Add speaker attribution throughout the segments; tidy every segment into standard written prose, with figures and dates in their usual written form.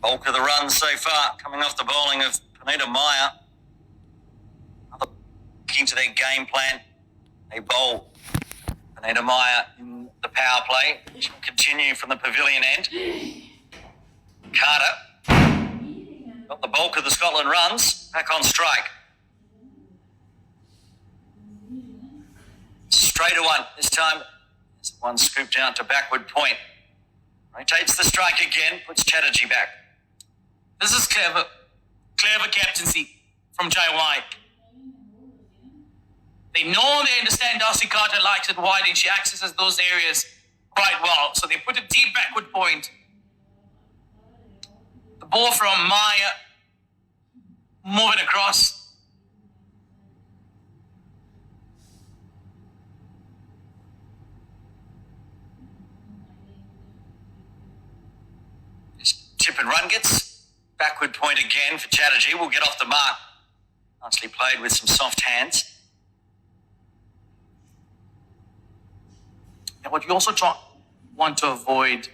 Speaker 1: Bulk of the run so far coming off the bowling of Panita Maya. Another into their game plan. They bowl Panita Maya in the power play, which will continue from the pavilion end. Carter got the bulk of the Scotland runs back on strike. Straight to one this time. One scooped out to backward point. Rotates the strike again, puts Chatterjee back.
Speaker 2: This is clever. Clever captaincy from Jai White. They know, they understand Darcy Carter likes it wide and she accesses those areas quite well. So they put a deep backward point. The ball from Maya moving across.
Speaker 1: Tip and run gets backward point again for Chatterjee. Will get off the mark. Nicely played with some soft hands.
Speaker 2: And what you also want to avoid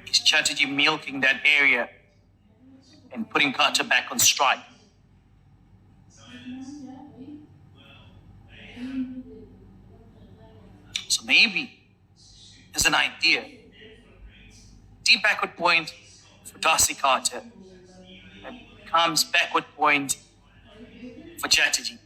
Speaker 2: is Chatterjee milking that area and putting Carter back on strike. So maybe there's an idea. Deep backward point for Darcy Carter and comes backward point for Chatterjee.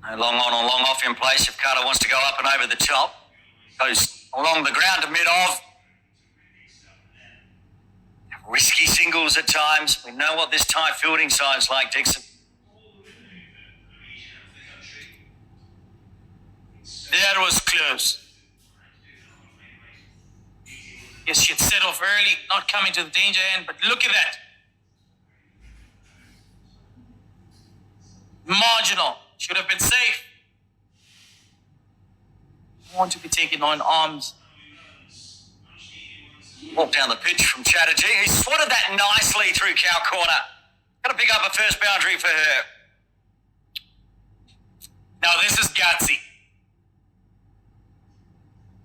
Speaker 1: No long on or long off in place if Carter wants to go up and over the top. Goes along the ground to mid-off. Risky singles at times. We know what this tight fielding side's like, Dixon.
Speaker 2: That was close. Yes, she had set off early, not coming to the danger end, but look at that. Marginal. Should have been safe. Want to be taken on arms.
Speaker 1: Walk down the pitch from Chatterjee. He swatted that nicely through cow corner. Got to pick up a first boundary for her.
Speaker 2: Now this is gutsy.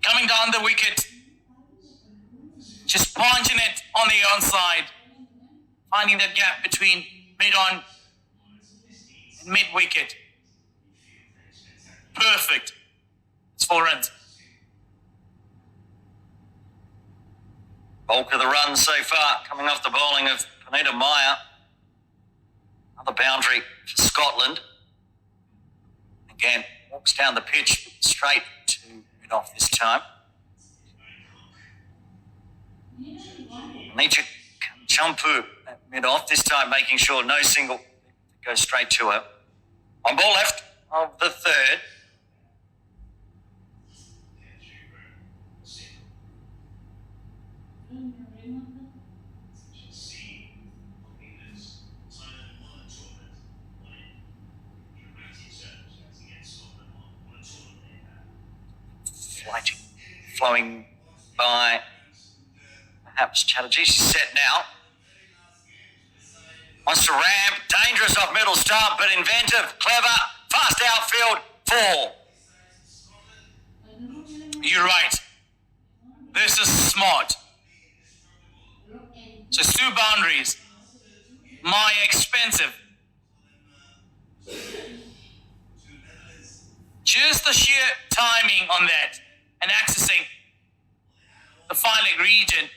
Speaker 2: Coming down the wicket. Just punching it on the onside. Finding that gap between mid-on and mid-wicket. Perfect. It's 4 runs.
Speaker 1: Bulk of the run so far coming off the bowling of Panita Maya. Another boundary for Scotland. Again, walks down the pitch straight to mid-off this time. Nietzsche Champu at mid-off, this time making sure no single goes straight to her. On ball left of the third. Flowing by perhaps Chatterjee. She's set now. Wants to ramp. Dangerous off middle stump, but inventive, clever, fast outfield, 4.
Speaker 2: You're right. This is smart. So it's 2 boundaries. Maya expensive. Just the sheer timing on that and accessing the fine leg region.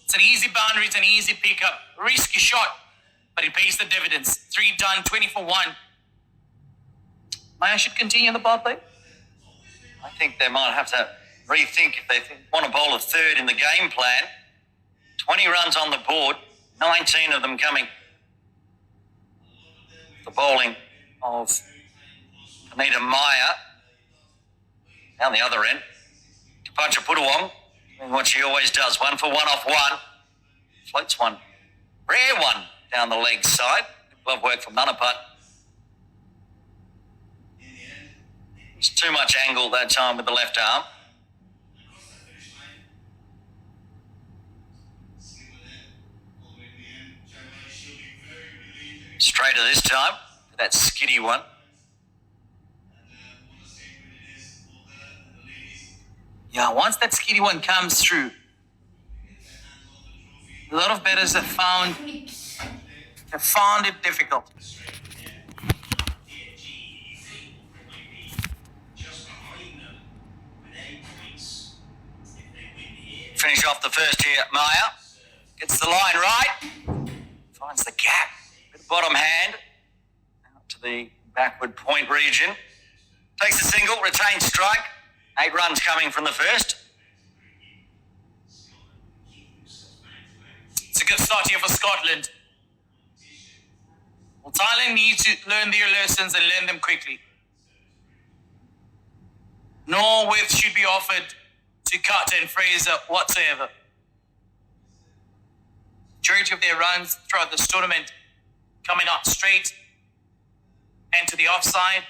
Speaker 2: It's an easy boundary, it's an easy pickup. Risky shot, but it pays the dividends. 3 done, 20 for 1. Maya should continue the power play.
Speaker 1: I think they might have to rethink if they want to bowl a third in the game plan. 20 runs on the board, 19 of them coming. The bowling of Panita Maya. Down the other end. Kapancha Putawong, doing what she always does. 1 for 1 off 1. Floats one. Rare one down the leg side. Glove work from Nunaput. It's too much angle that time with the left arm. Straighter this time. That skiddy one.
Speaker 2: Yeah, once that skitty one comes through, a lot of batters have found it difficult.
Speaker 1: Finish off the first here, Maya. Gets the line right. Finds the gap. Bit of bottom hand. Out to the backward point region. Takes a single, retains strike. 8 runs coming from the first.
Speaker 2: It's a good start here for Scotland. Well, Thailand needs to learn their lessons and learn them quickly. No width should be offered to Carter and Fraser whatsoever. Majority of their runs throughout this tournament coming out straight and to the offside.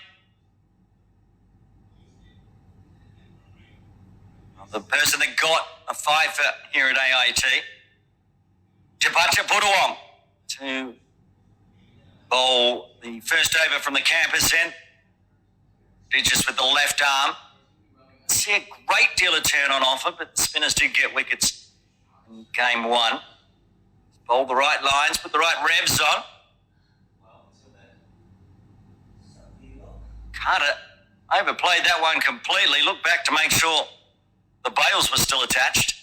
Speaker 1: The person that got a fiver here at AIT, Chapacha Putawong, to bowl the first over from the campus end. Did just with the left arm. See a great deal of turn on offer, but spinners did get wickets in game 1. Bowled the right lines, put the right revs on. Carter overplayed that one completely. Looked back to make sure the bails were still attached.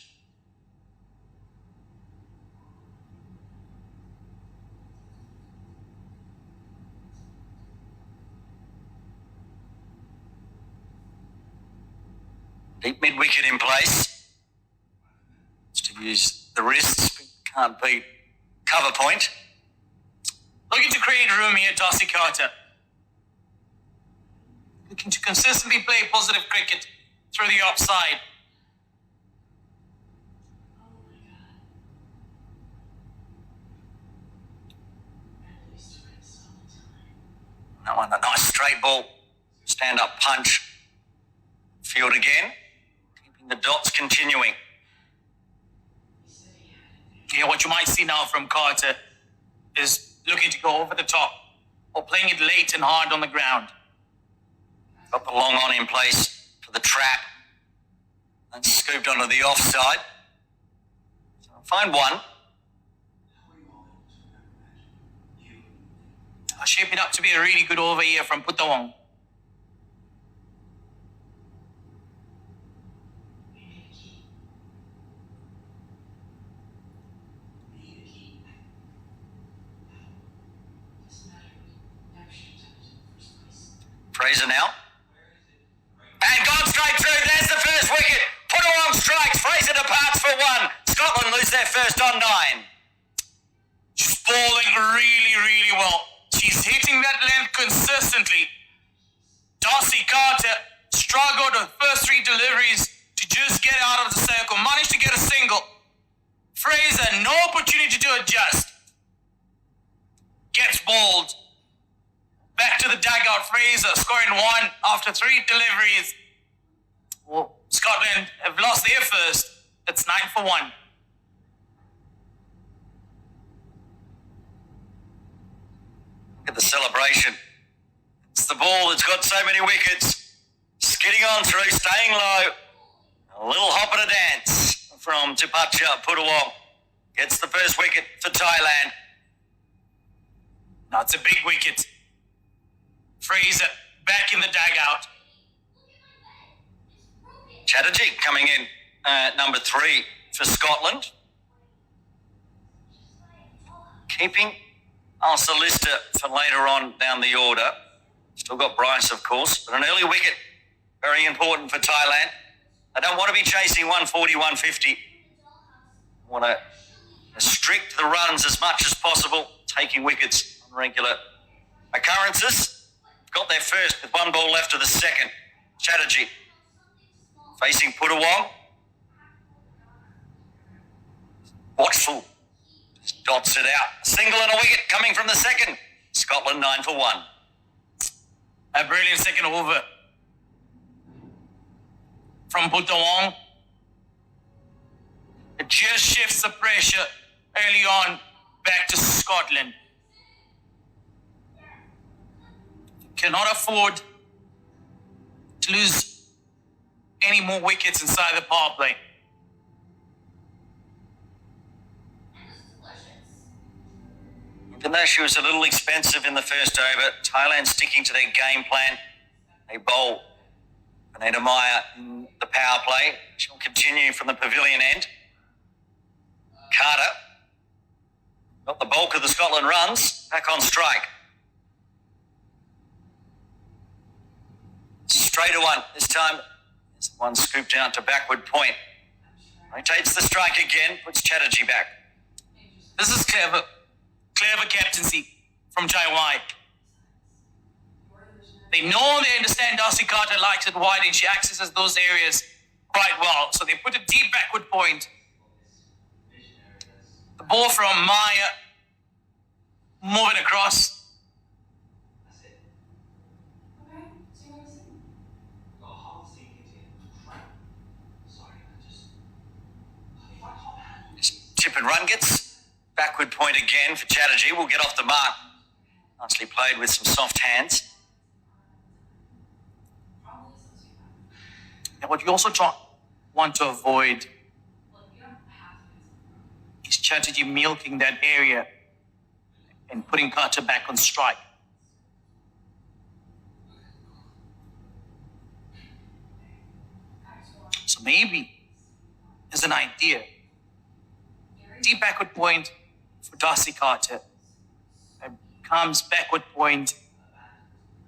Speaker 1: Deep mid-wicket in place. Just to use the wrists, but can't beat cover point.
Speaker 2: Looking to create room here, Darcy Carter. Looking to consistently play positive cricket through the offside.
Speaker 1: That one, a nice straight ball. Stand-up punch. Field again. Keeping the dots continuing.
Speaker 2: Yeah, what you might see now from Carter is looking to go over the top or playing it late and hard on the ground.
Speaker 1: Got the long on in place for the trap. And scooped onto the offside. So find one.
Speaker 2: Shaping up to be a really good over here from Putawong.
Speaker 1: Fraser now. And gone straight through. There's the first wicket. Putawong strikes. Fraser departs for 1. Scotland lose their first on 9.
Speaker 2: She's bowling really, really well. She's hitting that length consistently. Darcy Carter struggled with first 3 deliveries to just get out of the circle. Managed to get a single. Fraser, no opportunity to adjust. Gets bowled. Back to the dugout. Fraser scoring 1 after 3 deliveries. Well, Scotland have lost their first. It's 9 for 1.
Speaker 1: Look at the celebration. It's the ball that's got so many wickets. Skidding on through, staying low. A little hop and a dance from Chapacha Putawong. Gets the first wicket for Thailand.
Speaker 2: Now it's a big wicket. Fraser back in the dugout.
Speaker 1: Chatterjee coming in at number 3 for Scotland. Keeping Alsa Lister for later on down the order. Still got Bryce, of course, but an early wicket, very important for Thailand. They don't want to be chasing 140, 150. Want to restrict the runs as much as possible, taking wickets on regular occurrences. Got their first with 1 ball left of the second. Chatterjee facing Putawong. Watchful. Just dots it out. A single and a wicket coming from the second. Scotland 9 for 1.
Speaker 2: A brilliant second over from Putawong. It just shifts the pressure early on back to Scotland. Cannot afford to lose any any more wickets inside the power play.
Speaker 1: Indonesia was a little expensive in the first over. Thailand sticking to their game plan. They bowl Anita Maya in the power play. She'll continue from the pavilion end. Carter got the bulk of the Scotland runs, back on strike. Straight to one this time. There's one scooped out to backward point. Rotates the strike again, puts Chatterjee back.
Speaker 2: This is clever. Clever captaincy from Chai. They know, they understand Darcy Carter likes it wide and she accesses those areas quite well. So they put a deep backward point. The ball from Maya moving across.
Speaker 1: Tip and run gets backward point again for Chatterjee. Will get off the mark. Nicely played with some soft hands.
Speaker 2: And what you also want to avoid is Chatterjee milking that area and putting Carter back on strike. So maybe there's an idea. Deep backward point for Darcy Carter. And comes backward point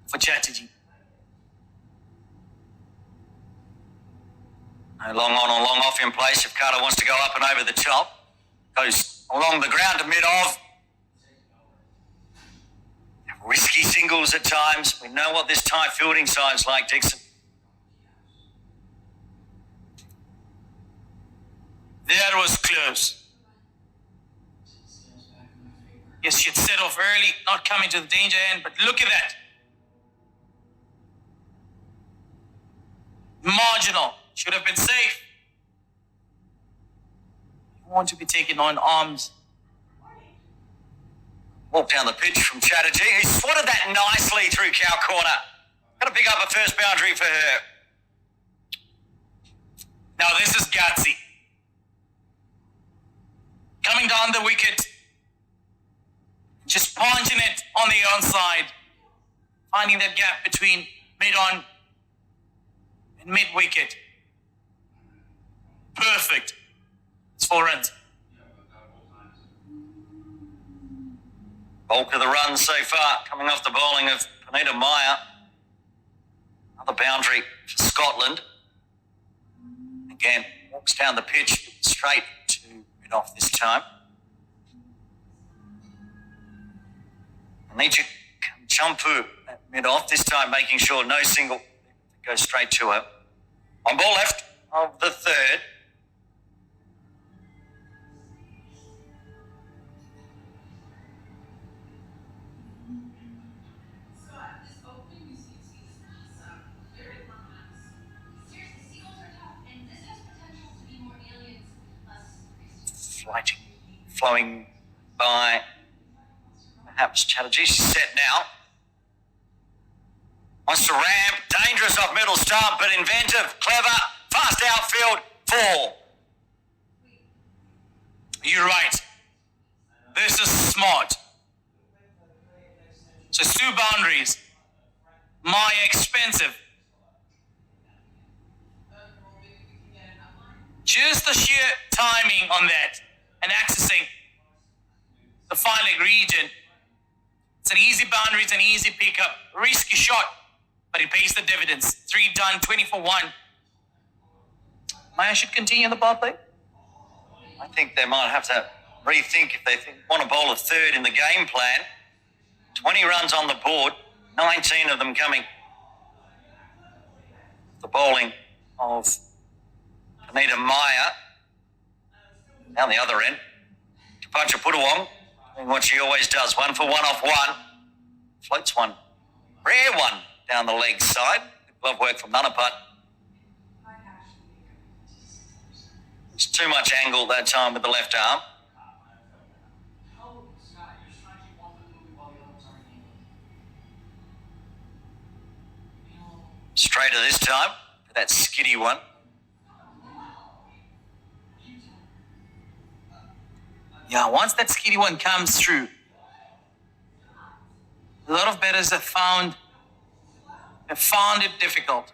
Speaker 2: for Chatterjee.
Speaker 1: No long on or long off in place if Carter wants to go up and over the top. Goes along the ground to mid-off. Risky singles at times. We know what this Thai fielding side's like, Dixon.
Speaker 2: That was close. Yes, she had set off early, not coming to the danger end, but look at that. Marginal. Should have been safe. You want to be taken on arms.
Speaker 1: Walk down the pitch from Chatterjee. He swatted that nicely through cow corner. Got to pick up a first boundary for her.
Speaker 2: Now this is gutsy. Coming down the wicket. Just punching it on the onside. Finding that gap between mid-on and mid-wicket. Perfect. It's 4 runs.
Speaker 1: Bulk of the runs so far coming off the bowling of Anita Maya. Another boundary for Scotland. Again, walks down the pitch straight to mid-off this time. Anicha Champu at mid-off, this time making sure no single goes straight to her. On ball left of the third. Flowing by perhaps Chatterjee. She's set now. Wants to ramp. Dangerous off middle stump, but inventive, clever, fast outfield, 4.
Speaker 2: You're right. This is smart. So it's 2 boundaries. Maya expensive. Just the sheer timing on that and accessing the fine leg region. It's an easy boundary, it's an easy pickup. Risky shot, but it pays the dividends. 3 done, 24-1. Maya should continue the power play.
Speaker 1: I think they might have to rethink if they want to bowl a third in the game plan. 20 runs on the board, 19 of them coming. The bowling of Anita Maya. Down the other end. Kapacha Putawong, doing what she always does. 1 for 1 off 1. Floats one. Rare one down the leg side. Good glove work from Nunapat. It's too much angle that time with the left arm. Straighter this time for that skiddy one.
Speaker 2: Yeah, once that skinny one comes through, a lot of batters have found it difficult.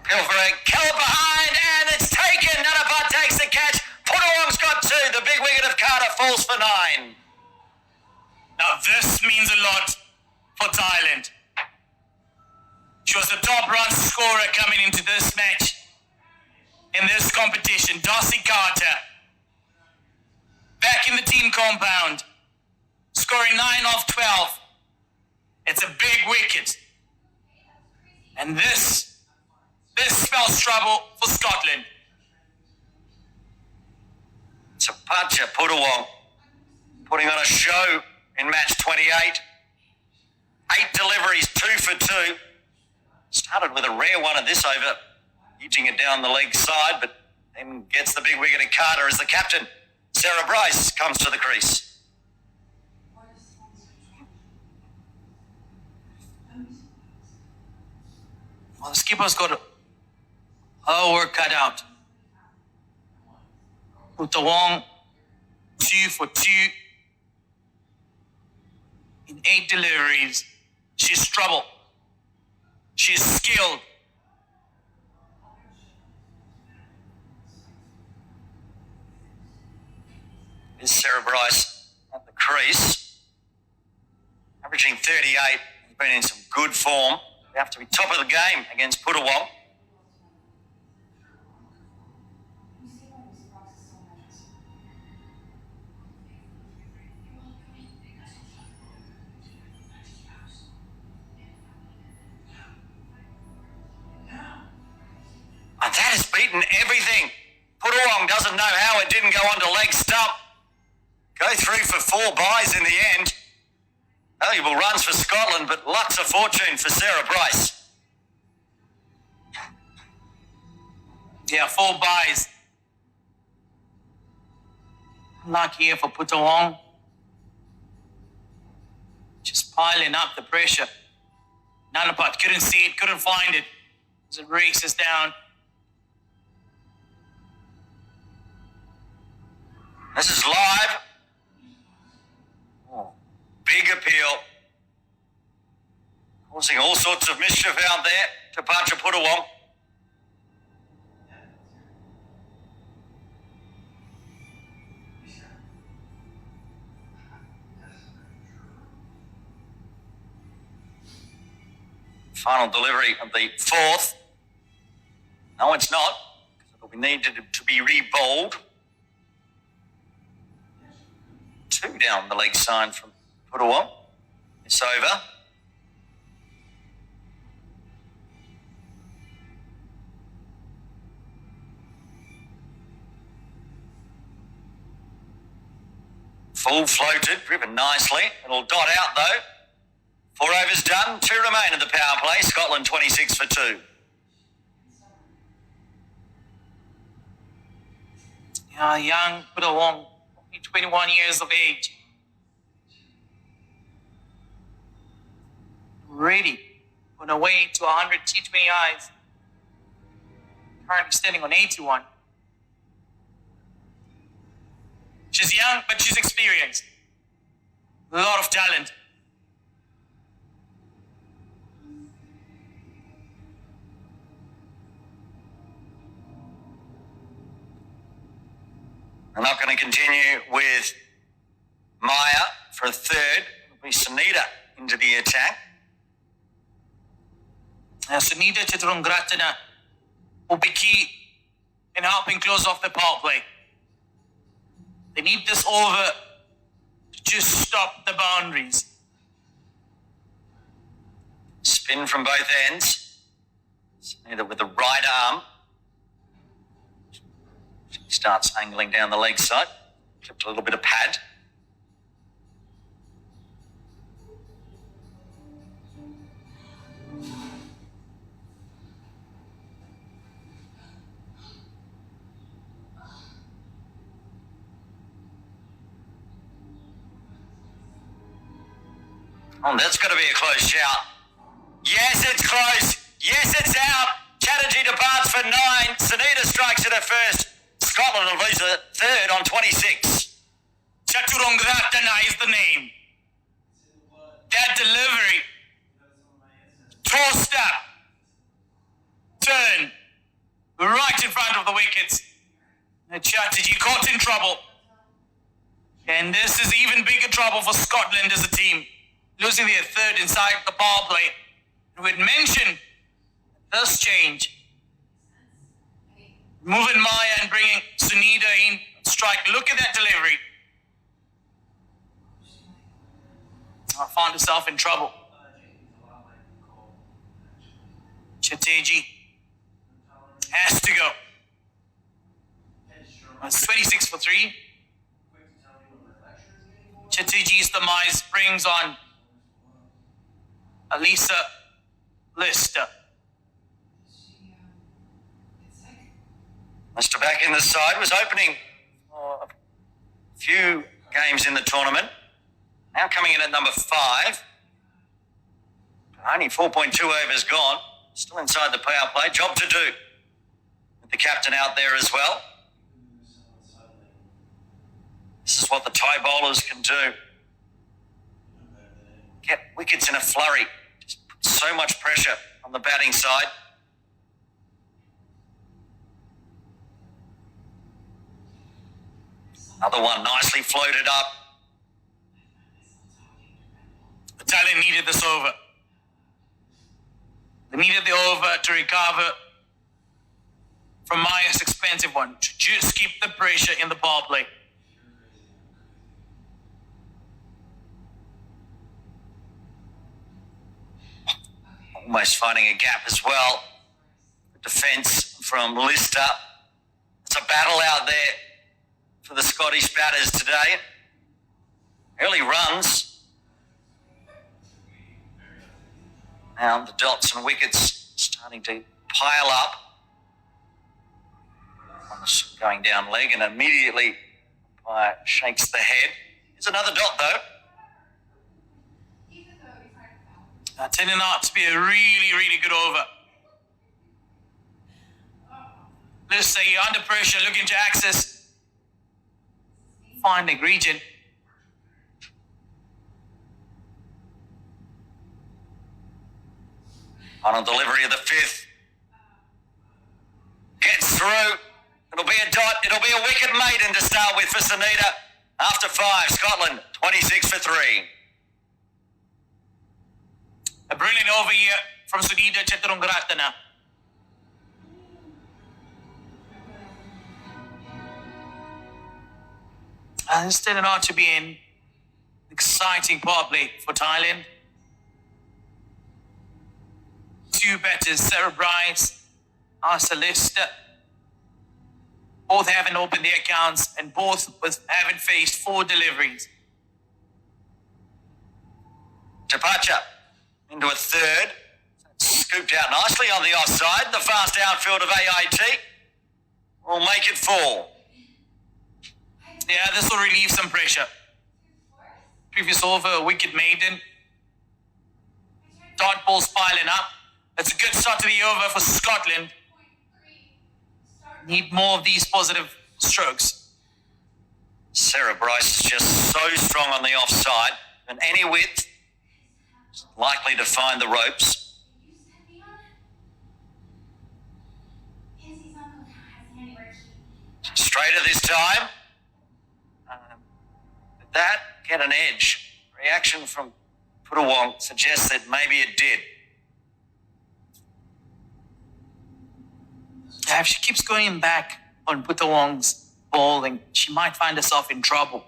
Speaker 1: Pilfering, Keller behind, and it's taken. Nunapat takes the catch. Putawong's got two. The big wicket of Carter falls for 9.
Speaker 2: Now this means a lot for Thailand. She was the top run scorer coming into this match. In this competition, Darcy Carter, back in the team compound, scoring 9 off 12. It's a big wicket. And this spells trouble for Scotland.
Speaker 1: Tapacha Putawong putting on a show in match 28. 8 deliveries, 2 for 2. Started with a rare one at this over, edging it down the leg side, but then gets the big wicket of Carter as the captain, Sarah Bryce, comes to the crease.
Speaker 2: Well, the skipper's got her work cut out. Putawong, 2 for 2. In 8 deliveries, she's trouble. She's skilled.
Speaker 1: Is Sarah Bryce at the crease, averaging 38. He's been in some good form. They have to be top of the game against Putawong. And that has beaten everything. Putawong doesn't know how it didn't go onto leg stump. Go through for 4 byes in the end. Valuable runs for Scotland, but lots of fortune for Sarah Bryce.
Speaker 2: Yeah, 4 byes. Lucky here for Putawong. Just piling up the pressure. Nunapat couldn't see it, couldn't find it as it races down.
Speaker 1: This is live. Oh, big appeal. Causing all sorts of mischief out there to Pacha Putawong. Final delivery of the 4th. No, it's not, because it'll be needed to be re-bowled. 2 down the leg side from Putawong. It's over. Full floated, driven nicely. It'll dot out though. 4 overs done, 2 remain in the power play. Scotland 26 for 2.
Speaker 2: Yeah, young Putawong, only 21 years of age. Ready on her way to 100 T20Is. Currently standing on 81. She's young, but she's experienced. A lot of talent.
Speaker 1: I'm not going to continue with Maya for a 3rd. It'll be Sunita into the attack.
Speaker 2: Sunita Chitrungratana will be key in helping close off the power play. They need this over to just stop the boundaries.
Speaker 1: Spin from both ends. Sunita with the right arm. She starts angling down the leg side. Clipped a little bit of pad. Oh, that's got to be a close shout. Yes, it's close. Yes, it's out. Chatterjee departs for 9. Sunita strikes it at first. Scotland will lose a third on 26.
Speaker 2: Chaturangratana is the name. That delivery. Tossed up. Turn. Right in front of the wickets. Chatterjee caught in trouble. And this is even bigger trouble for Scotland as a team. Losing their third inside the power play. We'd mentioned this change. Moving Maya and bringing Sunita in strike. Look at that delivery. I found herself in trouble. Chatterjee has to go. It's 26 for 3. Chatterjee's demise brings on Alisa Lister.
Speaker 1: Lister back in the side, was opening a few games in the tournament. Now coming in at number 5. Only 4.2 overs gone. Still inside the power play. Job to do. With the captain out there as well. This is what the Thai bowlers can do. Get wickets in a flurry. Just put so much pressure on the batting side. Another one nicely floated up.
Speaker 2: Thailand needed this over. They needed the over to recover from Maya's expensive one. To just keep the pressure in the power play.
Speaker 1: Almost finding a gap as well. Defence from Lister. It's a battle out there for the Scottish batters today. Early runs. Now the dots and wickets starting to pile up. One's going down leg and immediately shakes the head. Here's another dot though.
Speaker 2: Turning out to be a really, really good over. Let's say you're under pressure, looking to access finding region.
Speaker 1: On delivery of the 5th. Gets through. It'll be a dot. It'll be a wicket maiden to start with for Sunita. After 5, Scotland 26 for 3.
Speaker 2: A brilliant over here from Sunita Chaturangratana. And this turned out to be an exciting power play for Thailand. 2 batters, Sarah Bryce, Asa Lister. Both haven't opened their accounts and both haven't faced 4 deliveries.
Speaker 1: Departure into a 3rd. Scooped out nicely on the offside. The fast outfield of AIT will make it 4.
Speaker 2: Yeah, this will relieve some pressure. Previous over, a wicket maiden. Dot balls piling up. That's a good start to the over for Scotland. Need more of these positive strokes.
Speaker 1: Sarah Bryce is just so strong on the offside, and any width is likely to find the ropes. Straighter this time. That get an edge. Reaction from Putawong suggests that maybe it did.
Speaker 2: If she keeps going back on Putawong's bowling, she might find herself in trouble.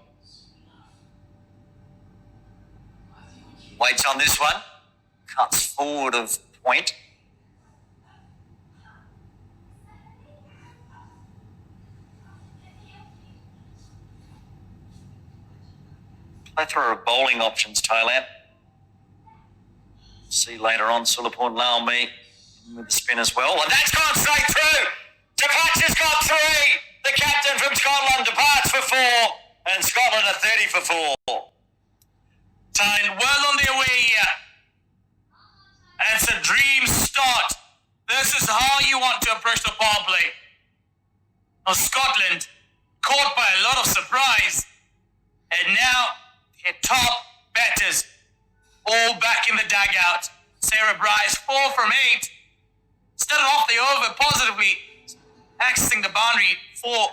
Speaker 1: Waits on this one. Cuts forward of point. Plethora of bowling options, Thailand. See later on, Sulapun Laumi with the spin as well. And that's gone straight through. Departure's got 3. The captain from Scotland departs for 4. And Scotland are 30 for 4.
Speaker 2: Thailand well on their way here. And it's a dream start. This is how you want to approach the power play. Now Scotland, caught by a lot of surprise, and now their top batters all back in the dugout. Sarah Bryce, 4 from 8. Started off the over positively, accessing the boundary 4.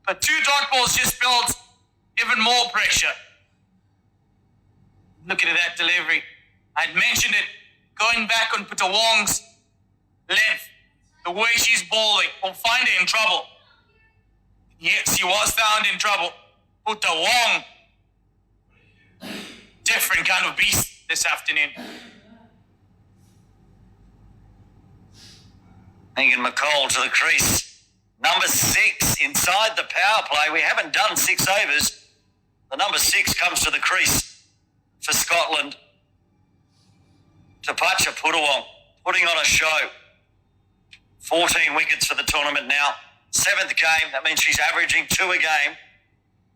Speaker 2: But 2 dot balls just built even more pressure. Look at that delivery. I'd mentioned it, going back on Putawong's length. The way she's bowling will find her in trouble. Yes, she was found in trouble. Putawong, different kind of beast this afternoon.
Speaker 1: Megan McCall to the crease. Number 6 inside the power play. We haven't done 6 overs. The number 6 comes to the crease for Scotland. Tapacha Putawong putting on a show. 14 wickets for the tournament now. 7th game. That means she's averaging 2 a game.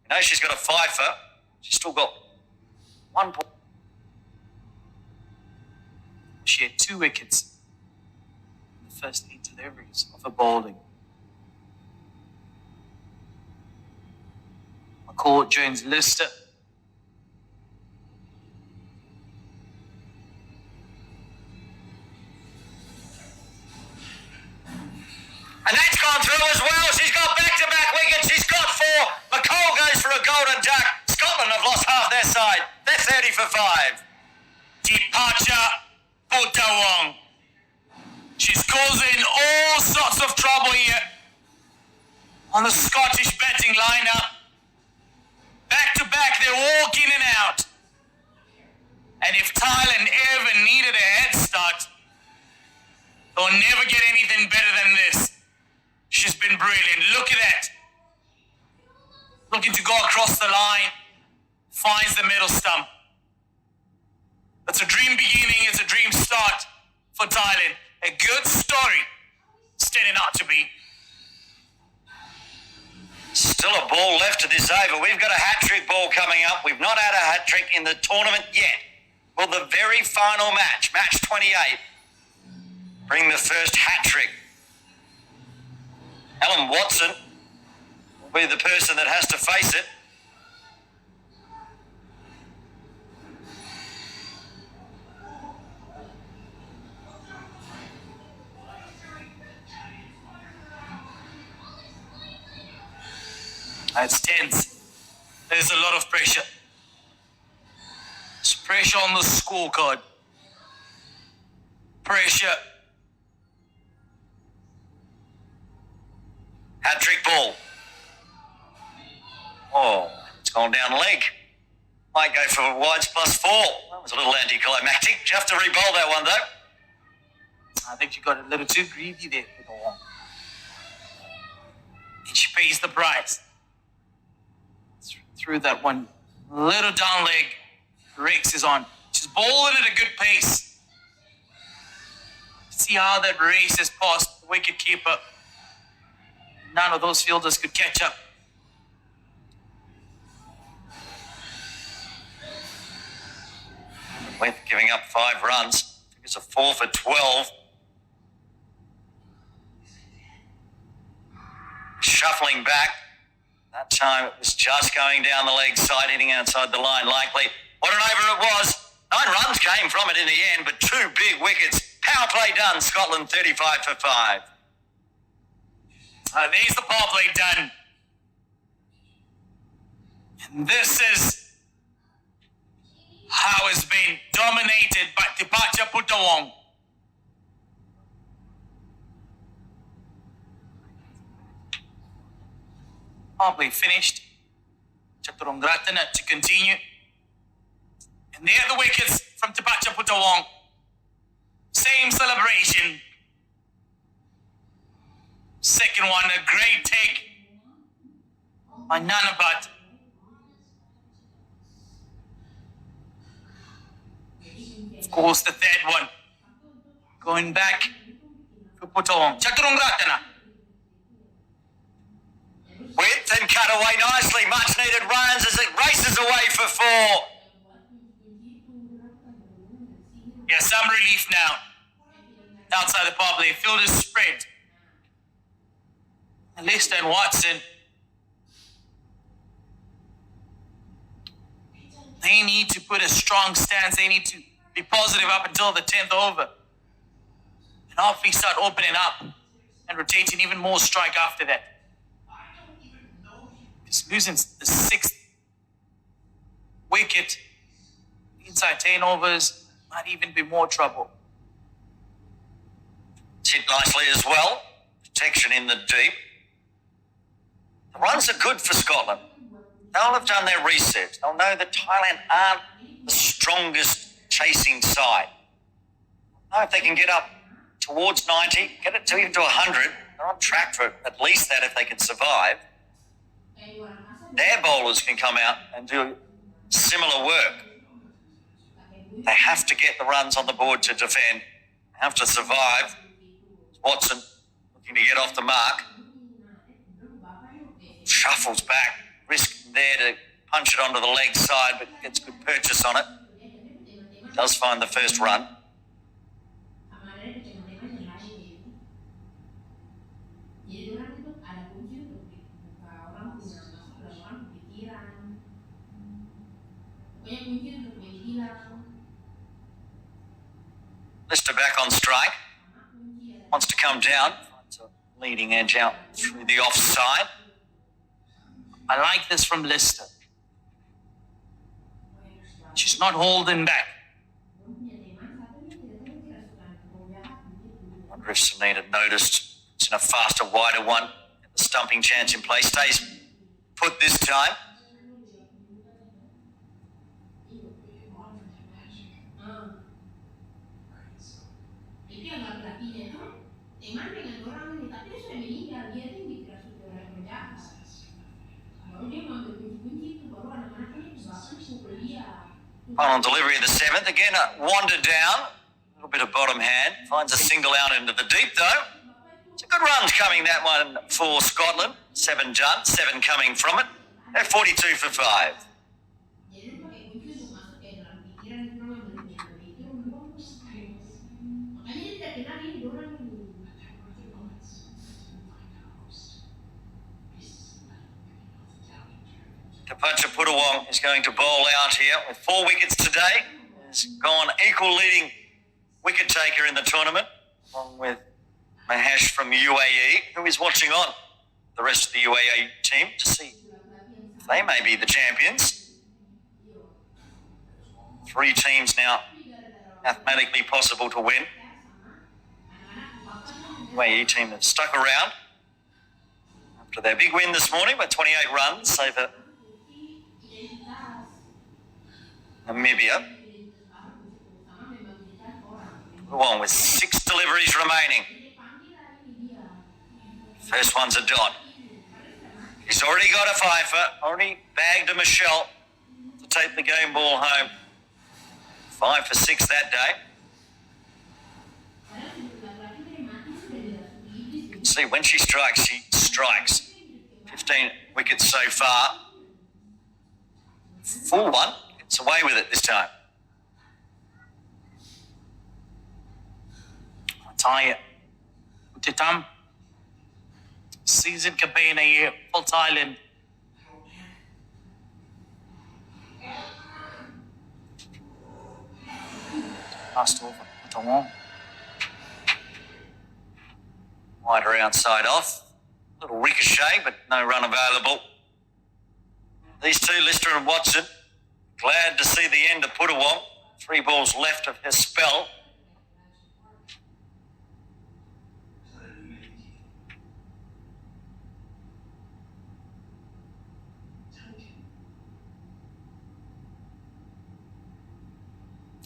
Speaker 1: You know she's got a fifer. She's still got 1 point.
Speaker 2: She had 2 wickets in the first 8 deliveries of her bowling. McCall joins Lister.
Speaker 1: And that's gone through as well. She's got back-to-back wickets. She's got 4. McCall goes for a golden duck. Scotland have lost half their side. They're 30 for 5.
Speaker 2: Tapacha Putawong. She's causing all sorts of trouble here on the Scottish batting lineup. Back-to-back, they're walking in and out. And if Thailand ever needed a head start, they'll never get anything better than this. She's been brilliant. Look at that. Looking to go across the line. Finds the middle stump. It's a dream beginning. It's a dream start for Thailand. A good story. It's turning out to be.
Speaker 1: Still a ball left to this over. We've got a hat-trick ball coming up. We've not had a hat-trick in the tournament yet. Will the very final match, match 28, bring the first hat-trick? Alan Watson will be the person that has to face it.
Speaker 2: It's tense. There's a lot of pressure. There's pressure on the scorecard. Pressure.
Speaker 1: Hat-trick ball. Oh, it's gone down leg. Might go for a wides +4. That was a little anticlimactic. You have to re-bowl that one, though.
Speaker 2: I think you got a little too greedy there. And she pays the price. Through that one little down leg. Rex is on. She's bowling at a good pace. See how that race has passed the wicket keeper. None of those fielders could catch up.
Speaker 1: With giving up 5 runs. I think it's a 4 for 12. Shuffling back. That time it was just going down the leg side, hitting outside the line likely. What an over it was. 9 runs came from it in the end, but 2 big wickets. Power play done. Scotland 35 for 5.
Speaker 2: There's the power play done. And this is how it's been dominated by Tapacha Putawong. Power play finished. Chaturangratana to continue. And there are the wickets from Tapacha Putawong. Same celebration. Second one, a great take by Nanapat. Of course, the third one. Going back to Putawong. Chaturangratana.
Speaker 1: Width and cut away nicely. Much needed runs as it races away for 4.
Speaker 2: Yeah, some relief now. Outside the power play. Fielders spread. Lister and Watson, they need to put a strong stance. They need to be positive up until the 10th over. And after we start opening up and rotating even more strike after that. Just losing the 6th wicket, inside 10 overs, might even be more trouble.
Speaker 1: It's hit nicely as well. Protection in the deep. The runs are good for Scotland. They'll have done their research. They'll know that Thailand aren't the strongest chasing side. No, if they can get up towards 90, get it to even to 100, they're on track for at least that if they can survive. Their bowlers can come out and do similar work. They have to get the runs on the board to defend, have to survive. Watson looking to get off the mark. Shuffles back, risk there to punch it onto the leg side, but gets good purchase on it. Does find the first run. Lister back on strike. Wants to come down. Finds a leading edge out through the offside.
Speaker 2: I like this from Lister. She's not holding back.
Speaker 1: Wonder if Sunita noticed it's in a faster, wider one. The stumping chance in play stays put this time. Final delivery of the 7th. Again, a wander down. A little bit of bottom hand. Finds a single out into the deep, though. It's a good run coming, that one, for Scotland. 7 done, 7 coming from it. They're 42 for 5. Kapacha Putawong is going to bowl out here with 4 wickets today. He's gone equal leading wicket taker in the tournament, along with Mahesh from UAE, who is watching on the rest of the UAE team to see if they may be the champions. 3 teams now mathematically possible to win. UAE team that stuck around after their big win this morning by 28 runs over Namibia. One with 6 deliveries remaining. First one's a dot. He's already got a fifer, already bagged a Michelle to take the game ball home. 5 for 6 that day. See, when she strikes, she strikes. 15 wickets so far. Full one. Gets away with it this time.
Speaker 2: Thai Utitam season campaign here for Thailand. Last over, Putawong.
Speaker 1: Wider outside off. Little ricochet, but no run available. These two, Lister and Watson, glad to see the end of Putawong. 3 balls left of her spell.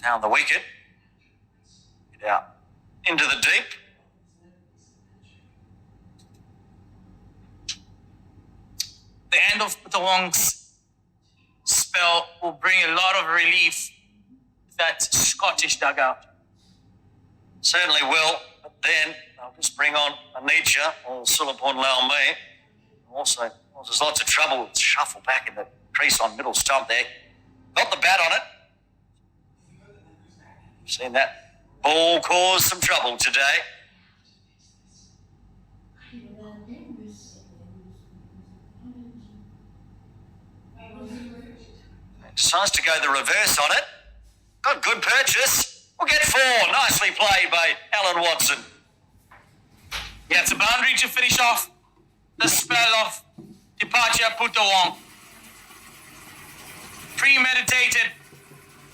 Speaker 1: Down the wicket. Get out into the deep.
Speaker 2: The end of Putawong's spell will bring a lot of relief to that Scottish dugout.
Speaker 1: Certainly will, but then I'll just bring on Anisha or Sulapon Laumei. Also, there's lots of trouble with shuffle back in the crease on middle stump there. Got the bat on it. Seen that ball cause some trouble today. Decides to go the reverse on it. Got good purchase. We'll get 4. Nicely played by Alan Watson.
Speaker 2: Yeah, it's a boundary to finish off the spell of departure Putawong. Premeditated,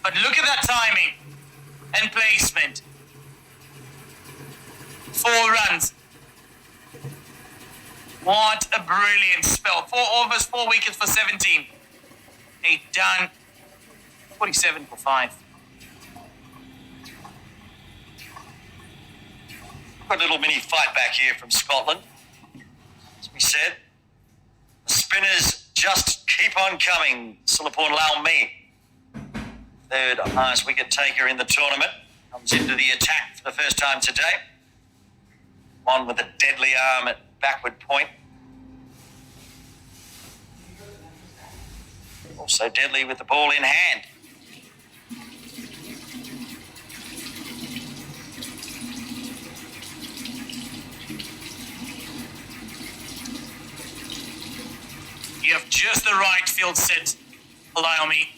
Speaker 2: but look at that timing and placement. 4 runs. What a brilliant spell. 4 overs, 4 wickets for 17. 8 done. 47 for 5.
Speaker 1: Got a little mini fight back here from Scotland. As we said, the spinners just keep on coming. Sulapun Laumi, third highest wicket taker in the tournament, comes into the attack for the first time today. On with a deadly arm at backward point. Also deadly with the ball in hand.
Speaker 2: You have just the right field set, allow me.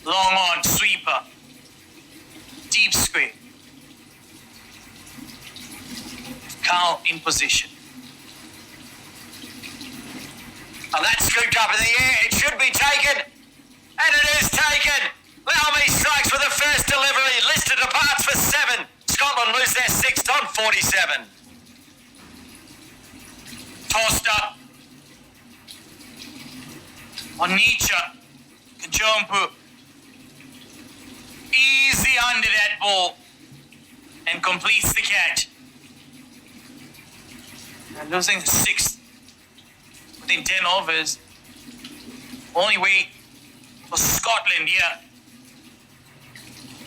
Speaker 2: Long on, sweeper. Deep square. Carl in position.
Speaker 1: And that's scooped up in the air. It should be taken. And it is taken. Laumi strikes with the first delivery. Lister departs for 7. Scotland lose their 6th on 47.
Speaker 2: Tossed up. Onicha. Kajompu. Easy under that ball. And completes the catch. And losing the 6th within 10 overs. Only way for Scotland here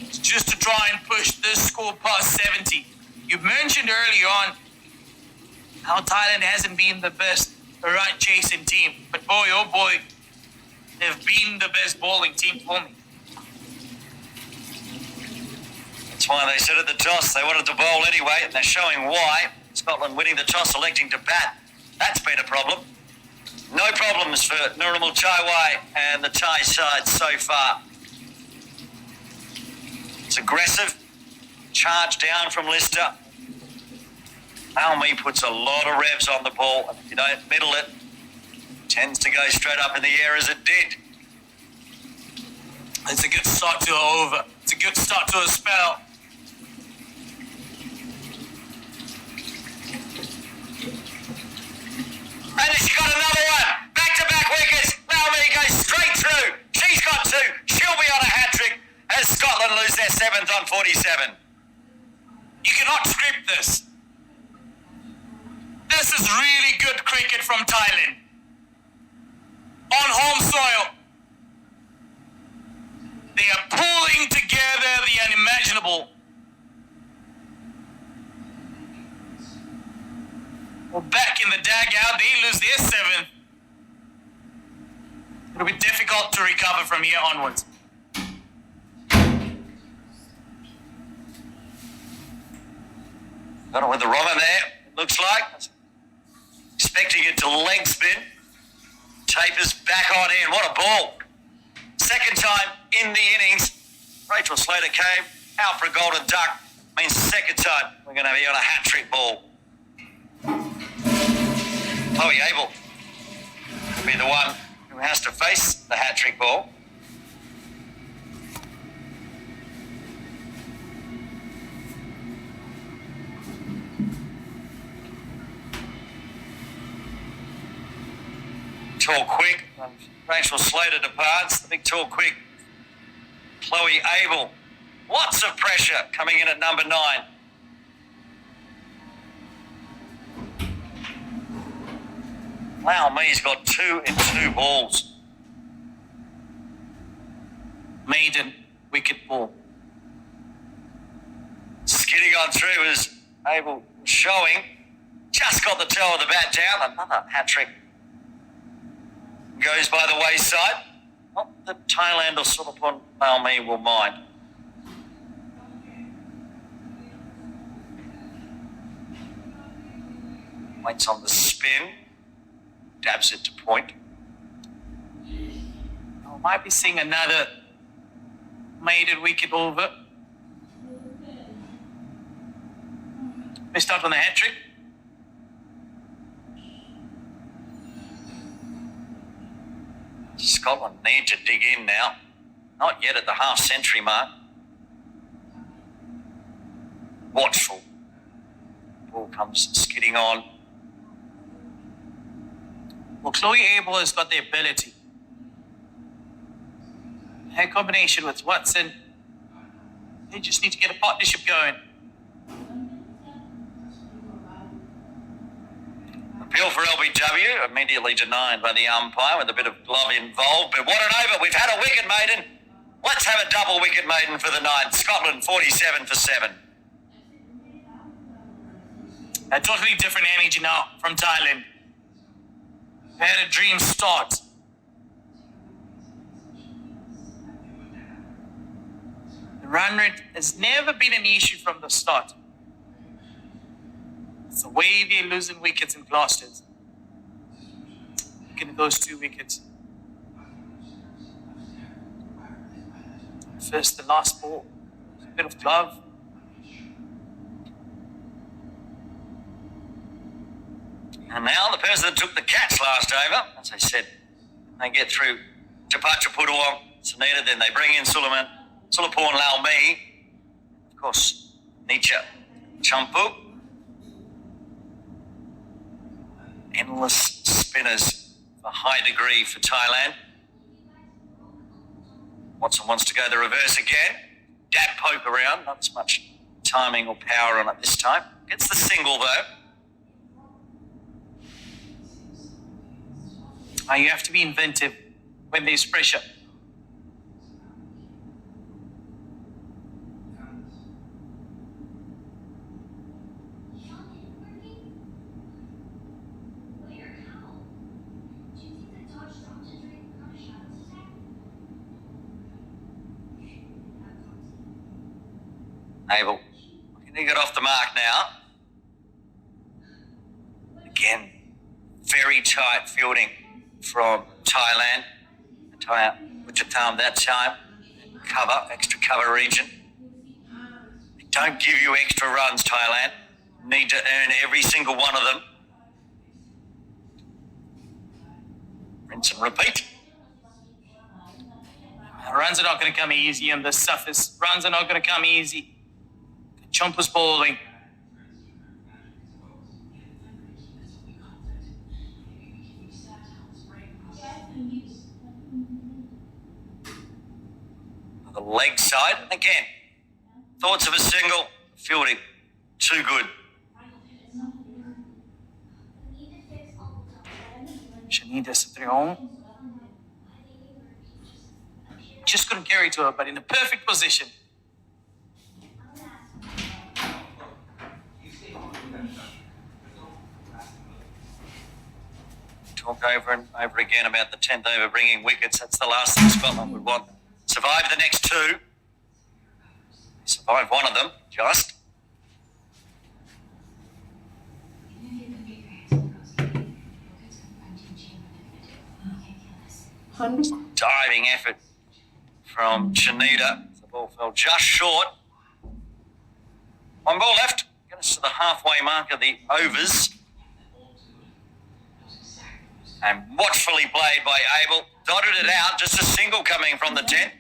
Speaker 2: is just to try and push this score past 70. You mentioned earlier on how Thailand hasn't been the best run chasing team, but boy oh boy, they've been the best bowling team for me.
Speaker 1: That's why they said at the toss they wanted to bowl anyway, and they're showing why. Scotland winning the toss, electing to bat. That's been a problem. No problems for Nurimal Taiwai and the Thai side so far. It's aggressive. Charge down from Lister. Laumi puts a lot of revs on the ball, and if you don't middle it, it tends to go straight up in the air as it did.
Speaker 2: It's a good start to an over. It's a good start to a spell.
Speaker 1: And she's got another one. Back-to-back wickets. Laumi goes straight through. She's got 2. She'll be on a hat-trick as Scotland lose their 7th on 47.
Speaker 2: You cannot script this. This is really good cricket from Thailand. On home soil. They are pulling together the unimaginable. Well, back in the dugout, they lose their 7th. It'll be difficult to recover from here onwards.
Speaker 1: Got it with the wrong there, it looks like. Expecting it to leg spin. Tapers back on in. What a ball. Second time in the innings. Rachel Slater came out for a golden duck. Means second time we're going to be on a hat-trick ball. Chloe Abel will be the one who has to face the hat-trick ball. Tall quick, Rachel Slater departs. The big tall quick, Chloe Abel. Lots of pressure coming in at number 9. Laumi's got 2 in 2 balls.
Speaker 2: Maiden wicket ball.
Speaker 1: Skidding on through as Abel showing. Just got the toe of the bat down. Another hat-trick goes by the wayside. Not that Thailand or Sulapun Laumi will mind. Waits on the spin. Dabs it to point.
Speaker 2: Might be seeing another maiden wicket over. Missed out on the hat-trick.
Speaker 1: Scotland need to dig in now. Not yet at the half-century mark. Watchful. Ball comes skidding on.
Speaker 2: Well, Chloe Abel has got the ability. Her combination with Watson, they just need to get a partnership going.
Speaker 1: Appeal for LBW, immediately denied by the umpire with a bit of glove involved. But what an over. We've had a wicket maiden. Let's have a double wicket maiden for the ninth. Scotland 47 for 7.
Speaker 2: A totally different energy now from Thailand. They had a dream start. The run rate has never been an issue from the start. It's the way they're losing wickets in Gloucester's. Look at those 2 wickets. First, the last ball, a bit of glove.
Speaker 1: And now the person that took the catch last over, as I said, they get through Chapacha Puduwong, Sunita, then they bring in Sulaiman, Sulapur and Lau Mi. Of course, Nietzsche, Champu. Endless spinners of a high degree for Thailand. Watson wants to go the reverse again. Dab poke around, not as much timing or power on it this time. Gets the single though.
Speaker 2: You have to be inventive when there's pressure.
Speaker 1: Abel, can he get off the mark now? Again, very tight fielding from Thailand. Wichitam that time. Cover, extra cover region. They don't give you extra runs, Thailand. Need to earn every single one of them. Rinse and repeat.
Speaker 2: Runs are not going to come easy on the surface. Runs are not going to come easy. Chumpa's bowling.
Speaker 1: The leg side, and again, thoughts of a single, fielding, too good.
Speaker 2: Shanida Satrion. Just couldn't carry to her, but in the perfect position.
Speaker 1: Talk over and over again about the 10th over bringing wickets. That's the last thing Scotland would want. Survive the next 2. Survive one of them, just. Diving effort from Chinita. The ball fell just short. One ball left. Get us to the halfway mark of the overs. And watchfully played by Abel. Dotted it out, just a single coming from the 10.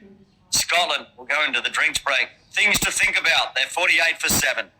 Speaker 1: Scotland will go into the drinks break. Things to think about. They're 48 for 7.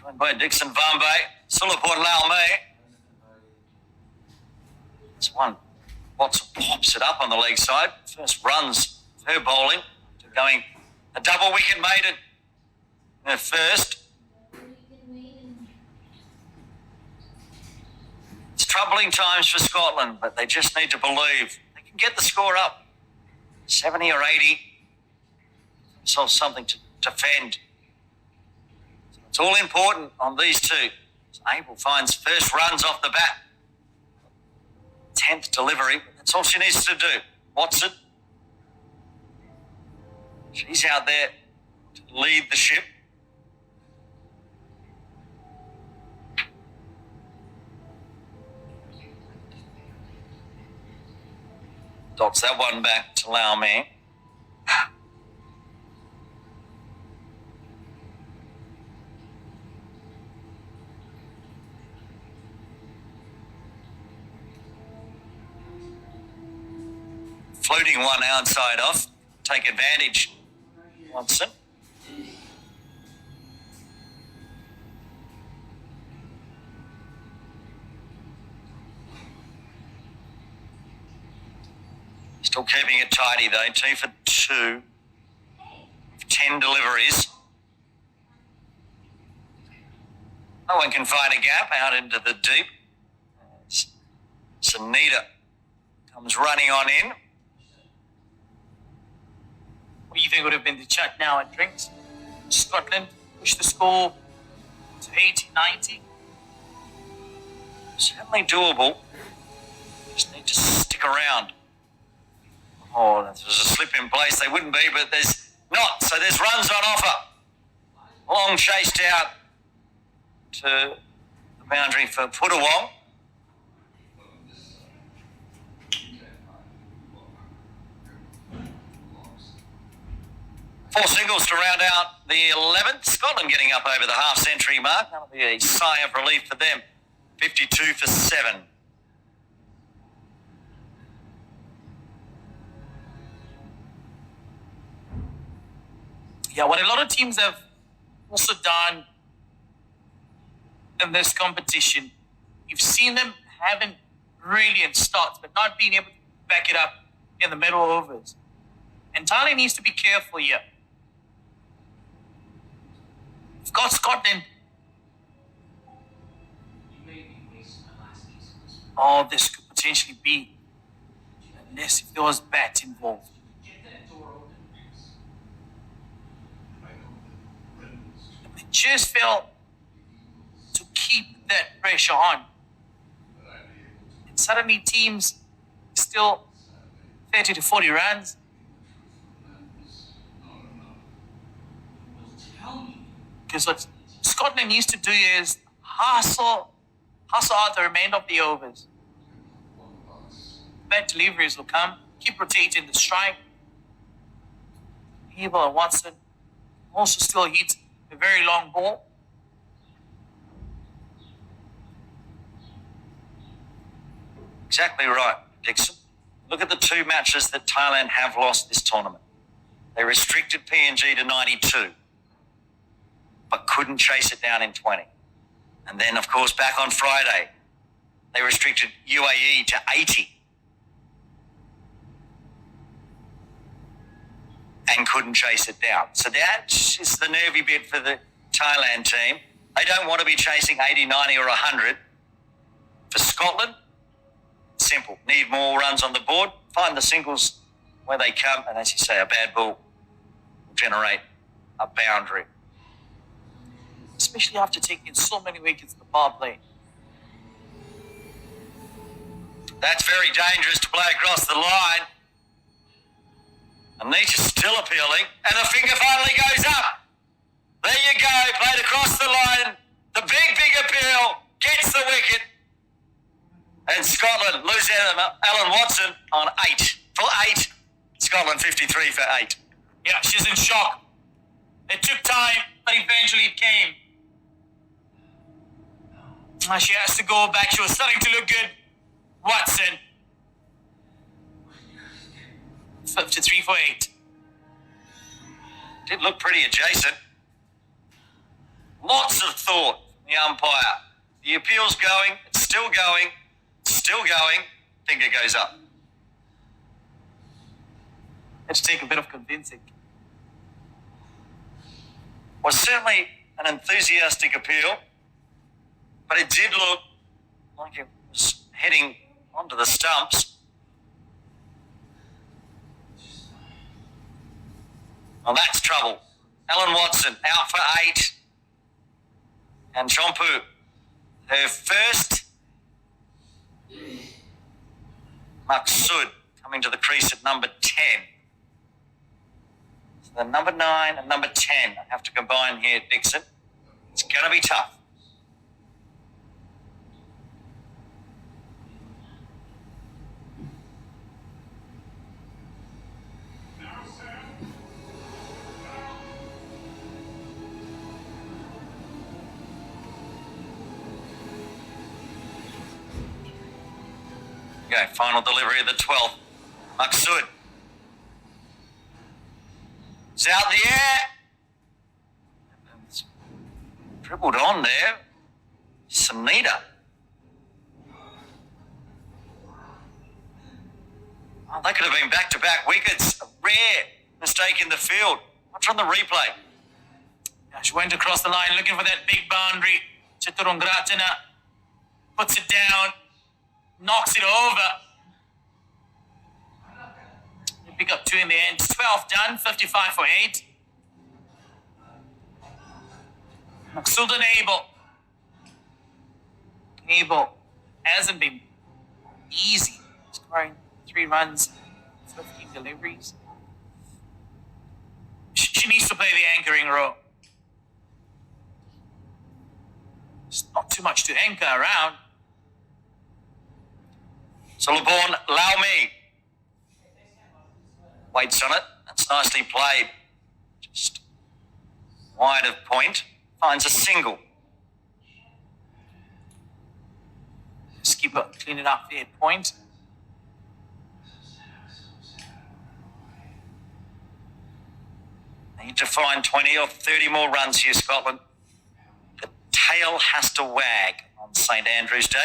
Speaker 1: joined by Dixon Vambe, Sulaport Laume. This one, Watson pops it up on the leg side. First runs her bowling to going a double wicket made it in her first. It's troubling times for Scotland, but they just need to believe they can get the score up. 70 or 80. So something to defend. So it's all important on these two. So Abel finds first runs off the bat. 10th delivery. That's all she needs to do. Watson. She's out there to lead the ship. Dots that one back to Laume. Floating one outside off. Take advantage. Watson. Still keeping it tidy though. 2 for 2. 10 deliveries. No one can find a gap out into the deep. Sunita comes running on in.
Speaker 2: What do you think would have been the chat now at drinks? Scotland push the score to 80, 90.
Speaker 1: Certainly doable. Just need to stick around. Oh, there's a slip in place. They wouldn't be, but there's not. So there's runs on offer. Long chase down to the boundary for Putawong. 4 singles to round out the 11th. Scotland getting up over the half-century mark. That'll be a sigh of relief for them. 52 for 7.
Speaker 2: Yeah, what a lot of teams have also done in this competition, you've seen them having brilliant starts, but not being able to back it up in the middle overs. And Thailand needs to be careful here. You've got Scotland. Oh, this could potentially be, unless if there was bats involved. They just failed to keep that pressure on. And suddenly teams still 30 to 40 runs. Because what Scotland needs to do is hustle out the remainder of the overs. Bad deliveries will come. Keep rotating the strike. Abel and Watson also still hit a very long ball.
Speaker 1: Exactly right, Dixon. Look at the 2 matches that Thailand have lost this tournament. They restricted PNG to 92, but couldn't chase it down in 20. And then, of course, back on Friday, they restricted UAE to 80 and couldn't chase it down. So that is the nervy bit for the Thailand team. They don't want to be chasing 80, 90 or 100. For Scotland, simple. Need more runs on the board. Find the singles where they come. And as you say, a bad ball will generate a boundary.
Speaker 2: Especially after taking so many wickets in the power play.
Speaker 1: That's very dangerous to play across the line. Anita's still appealing, and the finger finally goes up. There you go, played across the line. The big appeal gets the wicket. And Scotland lose Alan Watson on 8 for 8. Scotland 53 for 8.
Speaker 2: Yeah, she's in shock. It took time, but eventually it came. She has to go back. She was starting to look good. Watson. 53 for 8.
Speaker 1: Did look pretty adjacent. Lots of thought from the umpire. The appeal's going, it's still going, still going. Finger goes up.
Speaker 2: Let's take a bit of convincing.
Speaker 1: Was certainly an enthusiastic appeal, but it did look like it was heading onto the stumps. Well, that's trouble. Alan Watson out for 8. And Chompu, her first. Maksud coming to the crease at number 10. So the number 9 and number 10 have to combine here, Dixon. It's going to be tough. Okay, final delivery of the 12th. Maksud. It's out in the air. It's dribbled on there. Sunita. Oh, they could have been back-to-back wickets. A rare mistake in the field. Watch on the replay.
Speaker 2: Yeah, she went across the line looking for that big boundary. Chaturungratina puts it down, knocks it over. They pick up 2 in the end. 12 done, 55 for 8. Maksud and Abel hasn't been easy. Scoring 3 runs, 15 deliveries. She needs to play the anchoring role. There's not too much to anchor around.
Speaker 1: So LeBron, allow me. Waits on it. That's nicely played. Just wide of point. Finds a single.
Speaker 2: Skipper clean it up there at point.
Speaker 1: Need to find 20 or 30 more runs here, Scotland. The tail has to wag on St Andrew's Day.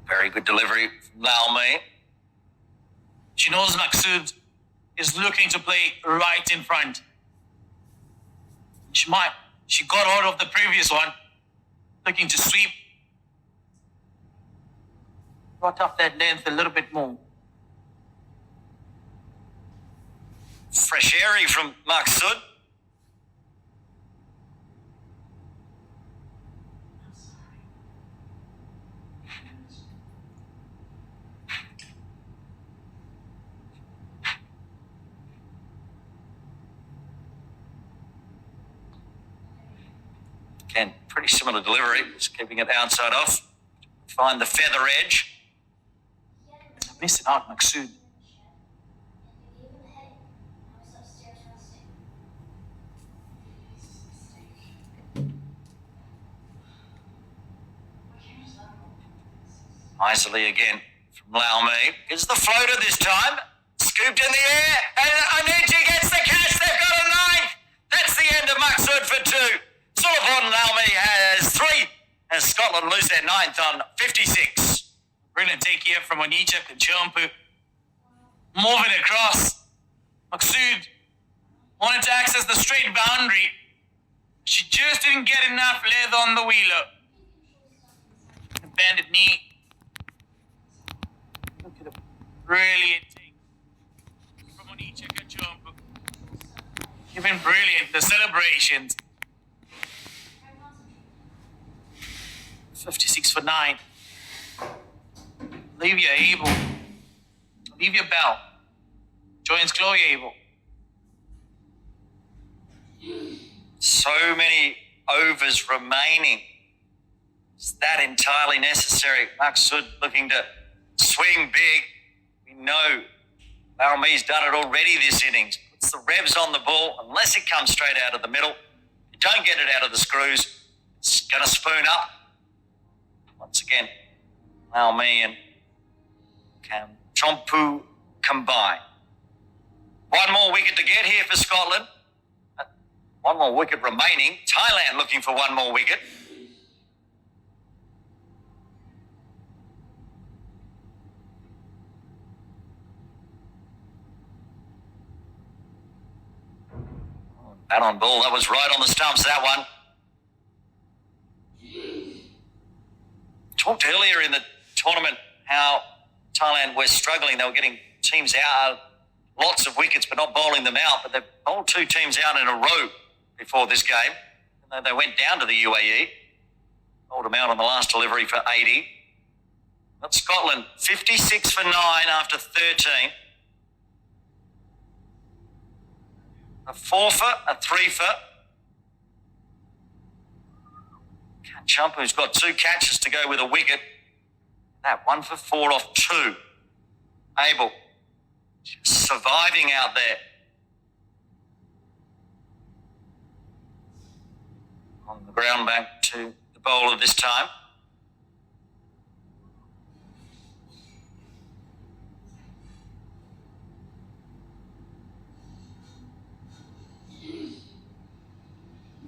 Speaker 1: Very good delivery from Laumi.
Speaker 2: She knows Maksud is looking to play right in front. She got out of the previous one, looking to sweep. Brought up that length a little bit more.
Speaker 1: Fresh airy from Maksud. Again, pretty similar delivery. Just keeping it outside off. Find the feather edge.
Speaker 2: Missing out, Maksud.
Speaker 1: Easily again from Laumi. Is the floater this time. Scooped in the air. And Anuji gets the catch. They've got a 9. That's the end of Maksud for 2. Sullivan Laumi has 3. As Scotland lose their 9th on 56.
Speaker 2: Brilliant take here from Onicha Kachompu. Moving across. Maksud wanted to access the straight boundary. She just didn't get enough leather on the wheeler. The banded knee. Look at the brilliant take from Onicha Kachompu. Even brilliant, the celebrations. 56 for 9. Olivia Abel. Olivia Bell. Joins Chloe Abel.
Speaker 1: So many overs remaining. Is that entirely necessary? Maksud looking to swing big. We know Laumi's done it already this innings. Puts the revs on the ball. Unless it comes straight out of the middle, you don't get it out of the screws. It's going to spoon up. Once again, Laumi and Chompu combined. One more wicket to get here for Scotland. One more wicket remaining. Thailand looking for one more wicket. Bat on ball, that was right on the stumps, that one. Talked earlier in the tournament how Thailand were struggling. They were getting teams out, lots of wickets, but not bowling them out. But they've bowled two teams out in a row before this game. And they went down to the UAE, bowled them out on the last delivery for 80. But Scotland, 56 for 9 after 13. A 4-for, a 3-for. Champ, who's got 2 catches to go with a wicket. That 1 for 4 off 2. Abel just surviving out there. On the ground back to the bowler this time.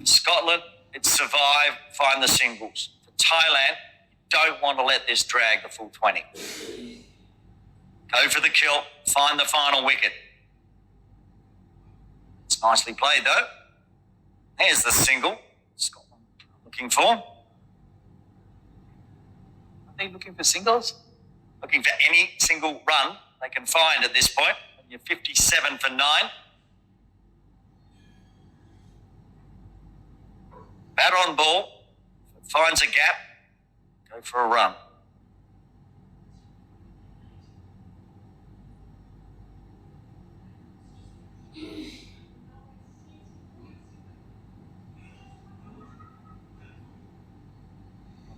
Speaker 1: Scotland, it's survive, find the singles. For Thailand, you don't want to let this drag the full 20. Go for the kill, find the final wicket. It's nicely played though. There's the single Scotland looking for. Are they looking for singles? Looking for any single run they can find at this point. You're 57 for 9. Bat on ball, finds a gap, go for a run.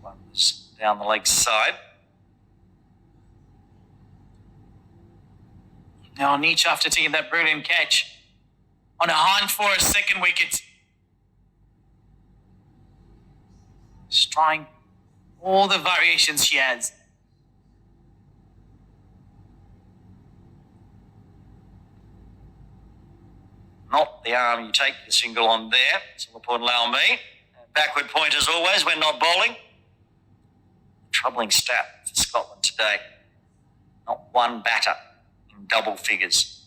Speaker 1: One's down the leg side.
Speaker 2: Now Nietzsche, after taking that brilliant catch, on a hunt for a second wicket. Just trying all the variations she has.
Speaker 1: Not the arm, you take the single on there. Singapore and allow me. Backward point as always when not bowling. Troubling stat for Scotland today. Not one batter in double figures.